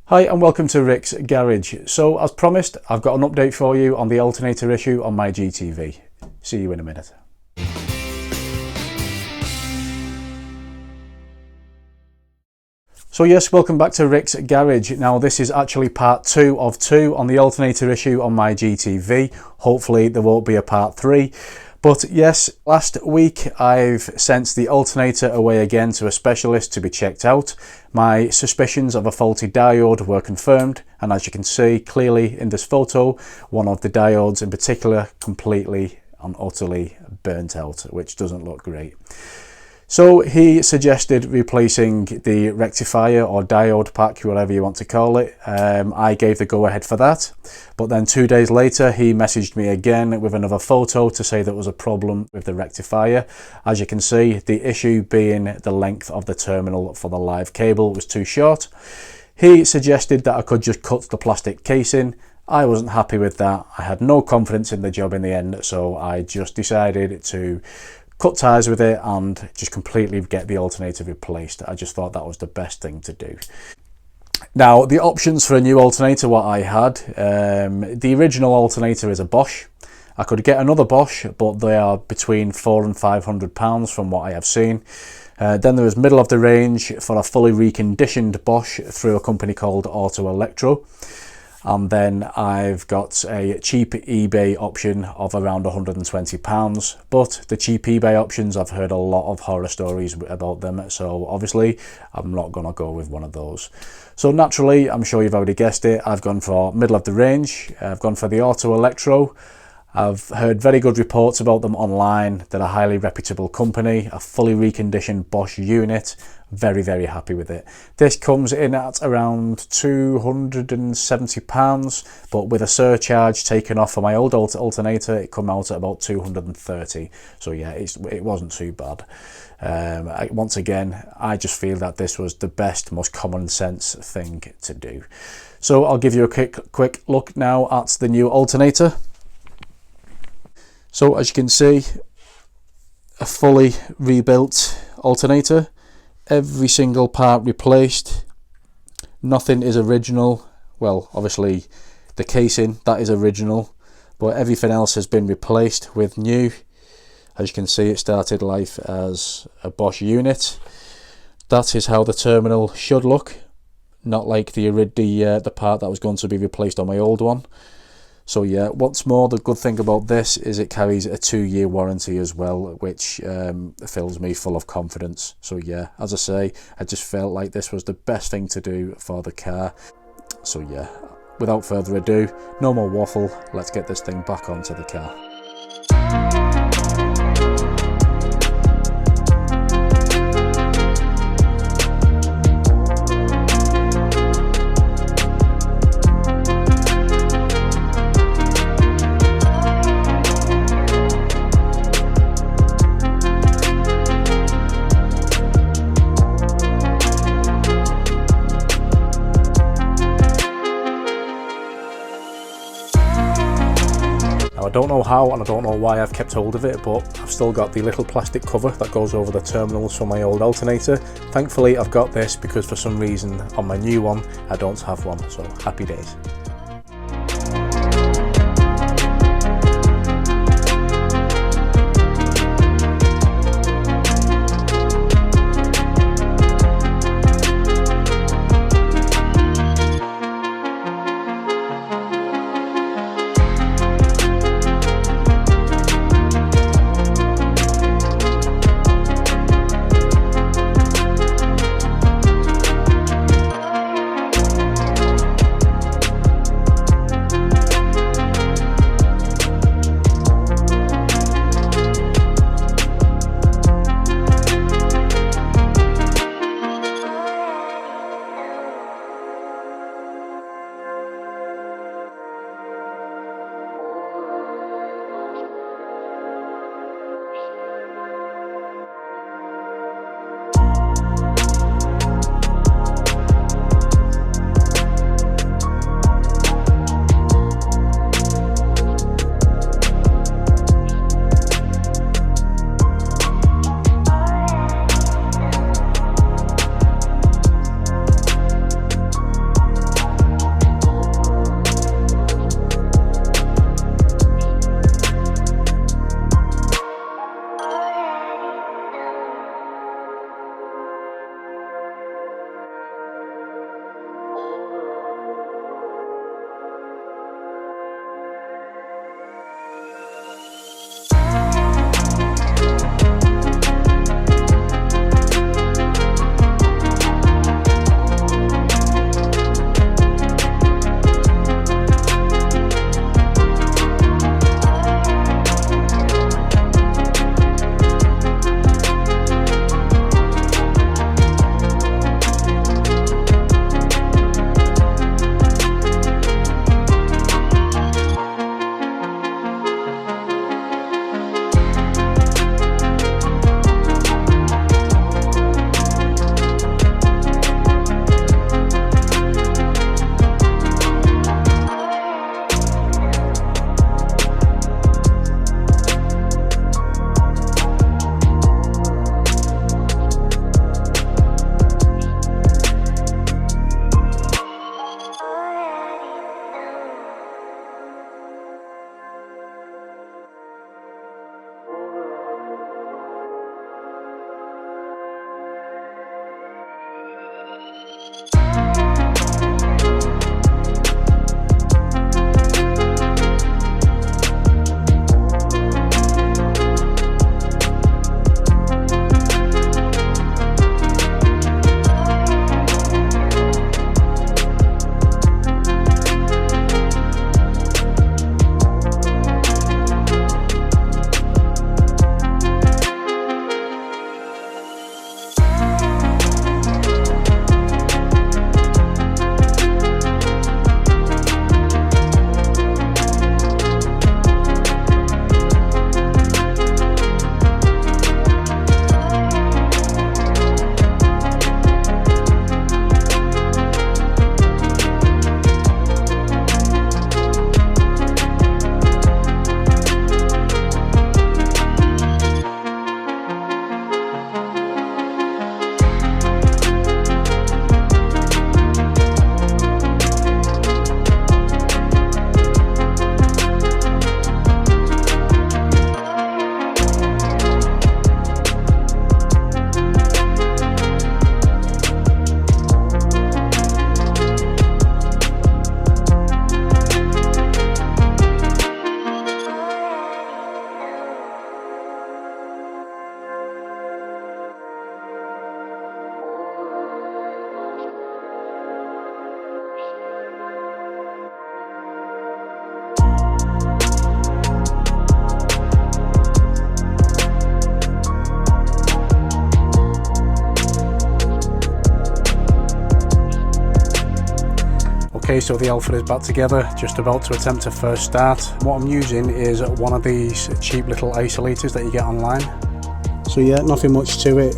Hi and welcome to Rick's Garage. So as promised, I've got an update for you on the alternator issue on my GTV. See you in a minute. So yes, welcome back to Rick's Garage. Now this is actually part 2 of 2 on the alternator issue on my GTV. Hopefully there won't be a part 3. But yes, last week I've sent the alternator away again to a specialist to be checked out. My suspicions of a faulty diode were confirmed, and as you can see clearly in this photo, one of the diodes in particular completely and utterly burnt out, which doesn't look great. So he suggested replacing the rectifier or diode pack, whatever you want to call it. I gave the go ahead for that, but then 2 days later he messaged me again with another photo to say there was a problem with the rectifier. As you can see, the issue being the length of the terminal for the live cable was too short. He suggested that I could just cut the plastic casing. I wasn't happy with that. I had no confidence in the job in the end, so I just decided to cut ties with it and just completely get the alternator replaced. I just thought that was the best thing to do. Now the options for a new alternator, what I had, the original alternator is a Bosch. I could get another Bosch, but they are between £400 and £500 from what I have seen. Then there is middle of the range for a fully reconditioned Bosch through a company called AutoElectro. And then I've got a cheap eBay option of around £120, but the cheap eBay options, I've heard a lot of horror stories about them, so obviously I'm not going to go with one of those. So naturally, I'm sure you've already guessed it, I've gone for middle of the range. I've gone for the AutoElectro. I've heard very good reports about them online. They're a highly reputable company, a fully reconditioned Bosch unit. Very, very happy with it. This comes in at around £270, but with a surcharge taken off for my old alternator, it come out at about £230. So yeah, it wasn't too bad. Once again, I just feel that this was the best, most common sense thing to do. So I'll give you a quick look now at the new alternator. So as you can see, a fully rebuilt alternator, every single part replaced, nothing is original. Well, obviously the casing, that is original, but everything else has been replaced with new. As you can see, it started life as a Bosch unit. That is how the terminal should look, not like the part that was going to be replaced on my old one. So yeah, once more, the good thing about this is it carries a 2-year warranty as well, which fills me full of confidence. So yeah, as I say, I just felt like this was the best thing to do for the car. So yeah, without further ado, no more waffle, let's get this thing back onto the car. I don't know how and I don't know why I've kept hold of it, but I've still got the little plastic cover that goes over the terminals for my old alternator. Thankfully I've got this because for some reason on my new one I don't have one, so happy days. Okay, so the Alpha is back together, just about to attempt a first start. What I'm using is one of these cheap little isolators that you get online. So yeah, nothing much to it.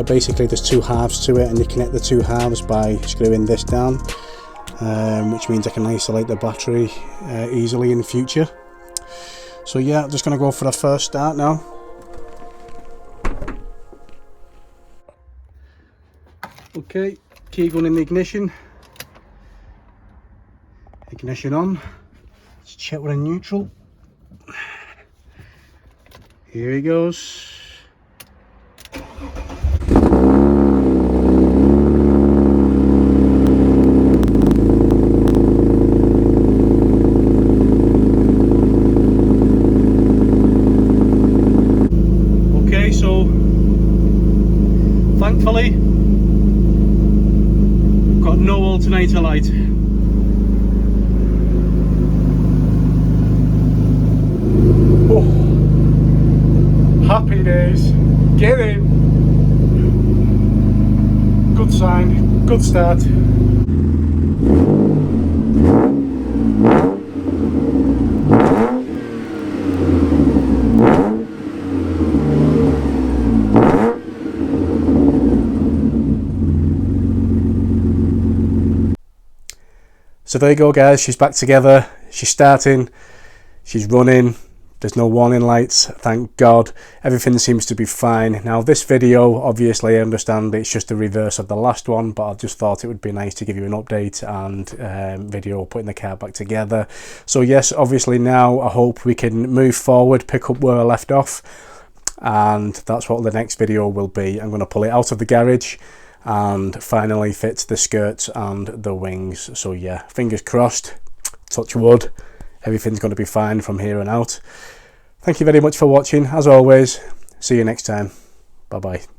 Basically there's two halves to it, and you connect the two halves by screwing this down, which means I can isolate the battery easily in the future. So yeah, I'm just going to go for the first start now. Okay, key gun in the ignition. Ignition on. Let's check we're in neutral. Here he goes. Okay, so thankfully got no alternator light. Oh, happy days. Get in. Good sign, good start. So there you go guys, she's back together, she's starting, she's running, there's no warning lights, thank God, everything seems to be fine. Now this video, obviously I understand it's just the reverse of the last one, but I just thought it would be nice to give you an update and video putting the car back together. So yes, obviously now I hope we can move forward, pick up where I left off, and that's what the next video will be. I'm going to pull it out of the garage and finally fit the skirts and the wings. So yeah, fingers crossed, touch wood, everything's going to be fine from here on out. Thank you very much for watching. As always, see you next time. Bye bye.